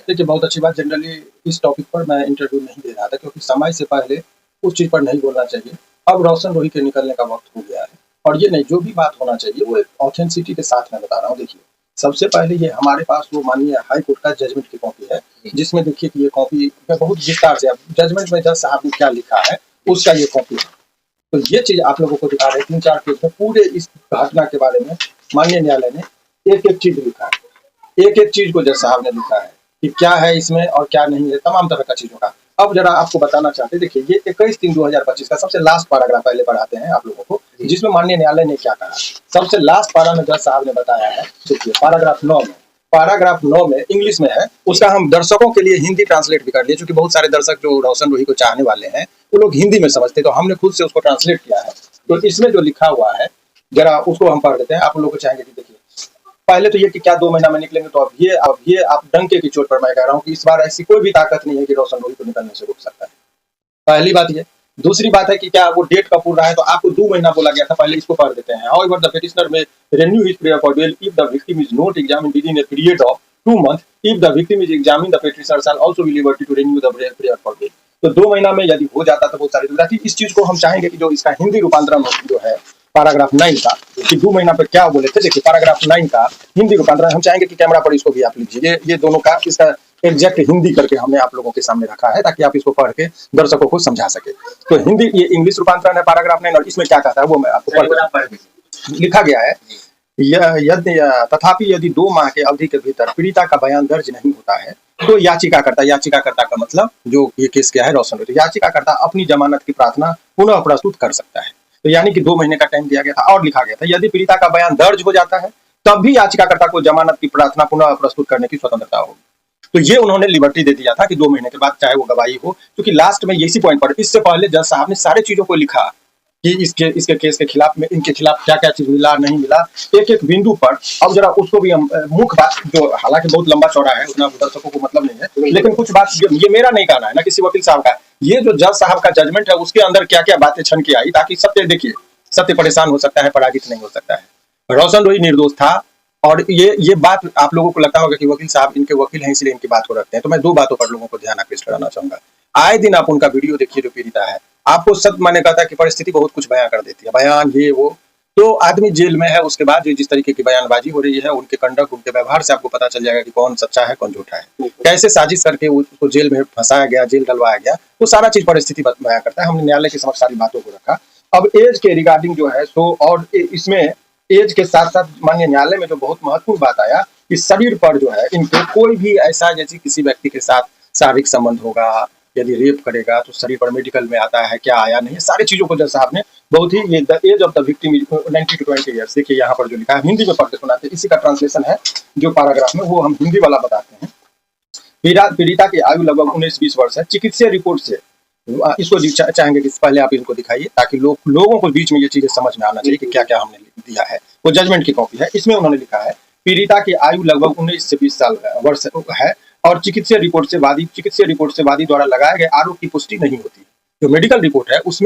देखिए, बहुत अच्छी बात। जनरली इस टॉपिक पर मैं इंटरव्यू नहीं दे रहा था क्योंकि समय से पहले उस चीज़ पर नहीं बोलना चाहिए। अब रोशन रोही के निकलने का वक़्त हो गया है और ये नहीं, जो भी बात होना चाहिए वो एक ऑथेंटिसिटी के साथ मैं बता रहा हूँ। देखिए, सबसे पहले ये हमारे पास वो माननीय हाई कोर्ट का जजमेंट की कॉपी है, जिसमें देखिए कि ये कॉपी में बहुत विस्तार से अब जजमेंट में जज साहब ने क्या लिखा है, उसका ये कॉपी है। तो ये चीज़ आप लोगों को दिखा रहे हैं 3-4 पेज में पूरे इस घटना के बारे में माननीय न्यायालय ने एक-एक चीज़ लिखा है। एक-एक चीज़ को जज साहब ने लिखा है कि क्या है इसमें और क्या नहीं है, तमाम तरह का चीज़ों का। अब ज़रा आपको बताना चाहते हैं, देखिए ये 21/3/2025 का सबसे लास्ट पैराग्राफ पहले पढ़ाते हैं आप लोगों को, जिसमें माननीय न्यायालय ने क्या कहा। सबसे लास्ट पारा में जज साहब ने बताया है, देखिए पैराग्राफ 9 में इंग्लिश में है, उसका हम दर्शकों के लिए हिंदी ट्रांसलेट भी कर लिए, चूँकि बहुत सारे दर्शक जो रोशन रोही को चाहने वाले हैं, वो लोग हिंदी में समझते हैं, तो हमने खुद से उसको ट्रांसलेट किया है। तो इसमें जो लिखा हुआ है, ज़रा उसको हम पढ़ देते हैं। आप लोग को चाहेंगे कि देखिए, पहले तो ये कि क्या 2 महीना में निकलेंगे, तो अब ये आप डंके की चोट पर मैं कह रहा हूँ कि इस बार ऐसी कोई भी ताकत नहीं है कि रोशन रोही को निकलने से रोक सकता है। पहली बात ये। दूसरी बात है कि क्या वो डेट कब पूर्ण रहा है, तो आपको 2 महीना बोला गया था, पहले इसको पढ़ देते हैं। हाउएवर द पिटिशनर में renew his prayer for bail if the victim is not examined within a period of 2 months. If the victim is examined, the petitioner shall also be liberty to renew the prayer for bail. तो 2 महीना में यदि हो जाता तो बहुत सारी सुविधा थी। इस चीज को हम चाहेंगे कि जो इसका हिंदी रूपांतरण जो है पैराग्राफ 9 का, कि 2 महीना पे क्या बोले थे, देखिए पैराग्राफ 9 का हिंदी रूपांतरण हम चाहेंगे कि कैमरा पर इसको भी आप लीजिए। ये दोनों का इसका एग्जैक्ट हिंदी करके हमने आप लोगों के सामने रखा है ताकि आप इसको पढ़ के दर्शकों को समझा सके। तो हिंदी ये इंग्लिश रूपांतरण है पैराग्राफ 9, और इसमें क्या कहता है वो मैं आपको पढ़ लिखा गया है। तथापि यदि 2 माह के अवधि के भीतर पीड़िता का बयान दर्ज नहीं होता है तो याचिकाकर्ता का मतलब जो ये केस क्या है रोशन रोही, तो याचिकाकर्ता अपनी जमानत की प्रार्थना पुनः प्रस्तुत कर सकता है। तो यानी कि 2 महीने का टाइम दिया गया था और लिखा गया था यदि पीड़िता का बयान दर्ज हो जाता है तब भी याचिकाकर्ता को जमानत की प्रार्थना पुनः प्रस्तुत करने की स्वतंत्रता होगी। तो ये उन्होंने लिबर्टी दे दिया था कि 2 महीने के बाद चाहे वो गवाही हो, क्योंकि लास्ट में इसी पॉइंट पर इससे पहले जज साहब ने सारे चीजों को लिखा कि इसके केस के खिलाफ में इनके खिलाफ क्या क्या चीज मिला नहीं मिला, एक एक बिंदु पर। अब जरा उसको भी हम मुख्य बात जो हालांकि बहुत लंबा चौड़ा है, उतना दर्शकों को मतलब नहीं है, लेकिन कुछ बात ये मेरा नहीं कहना है ना किसी वकील साहब का, ये जो जज साहब का जजमेंट है उसके अंदर क्या क्या बातें छन के आई, ताकि सत्य देखिए, सत्य परेशान हो सकता है, पराजित नहीं हो सकता है। रोशन रोही निर्दोष था। और ये बात आप लोगों को लगता होगा कि वकील साहब इनके वकील हैं इसलिए इनकी बात को रखते हैं, तो मैं 2 बातों पर लोगों को ध्यान आकृष्ट कराना चाहूंगा। आए दिन आप उनका वीडियो देखिए, जो पीड़िता है आपको सत्य माने कहता है कि परिस्थिति बहुत कुछ बयां कर देती है, बयान ये वो। तो आदमी जेल में है, उसके बाद जिस तरीके की बयानबाजी हो रही है, उनके कंडक्ट उनके व्यवहार से आपको पता चल जाएगा कि कौन सच्चा है कौन झूठा है, कैसे साजिश करके उसको जेल में फंसाया गया, जेल डलवाया गया, वो सारा चीज परिस्थिति बयां करता है। हमने न्यायालय के समक्ष सारी बातों को रखा। अब एज के रिगार्डिंग जो है सो, और इसमें एज के साथ साथ माननीय न्यायालय में जो बहुत महत्वपूर्ण बात आया कि शरीर पर जो है इनको कोई भी ऐसा जैसे किसी व्यक्ति के साथ शारीरिक संबंध होगा, यदि रेप करेगा तो शरीर पर मेडिकल में आता है क्या आया नहीं, सारी चीजों को जज साहब ने बहुत ही, ये the age of the victim 90 to 20 years, देखिए यहाँ पर जो लिखा है हिंदी में पढ़ के सुनाते, इसी का ट्रांसलेशन है जो पैराग्राफ में, वो हम हिंदी वाला बताते हैं। पीड़िता की आयु लगभग 19-20 वर्ष है। चिकित्सीय रिपोर्ट से इसको चाहेंगे कि पहले आप इनको दिखाइए ताकि लोगों को बीच में ये चीजें समझ में आना चाहिए कि क्या क्या हमने दिया है। वो जजमेंट की कॉपी है, इसमें उन्होंने लिखा है पीड़िता की आयु लगभग 19 से 20 साल वर्ष है और चिकित्सीय रिपोर्ट से वादी द्वारा लगाए गए आरोप की पुष्टि नहीं होती। जो मेडिकल रिपोर्ट है उसमें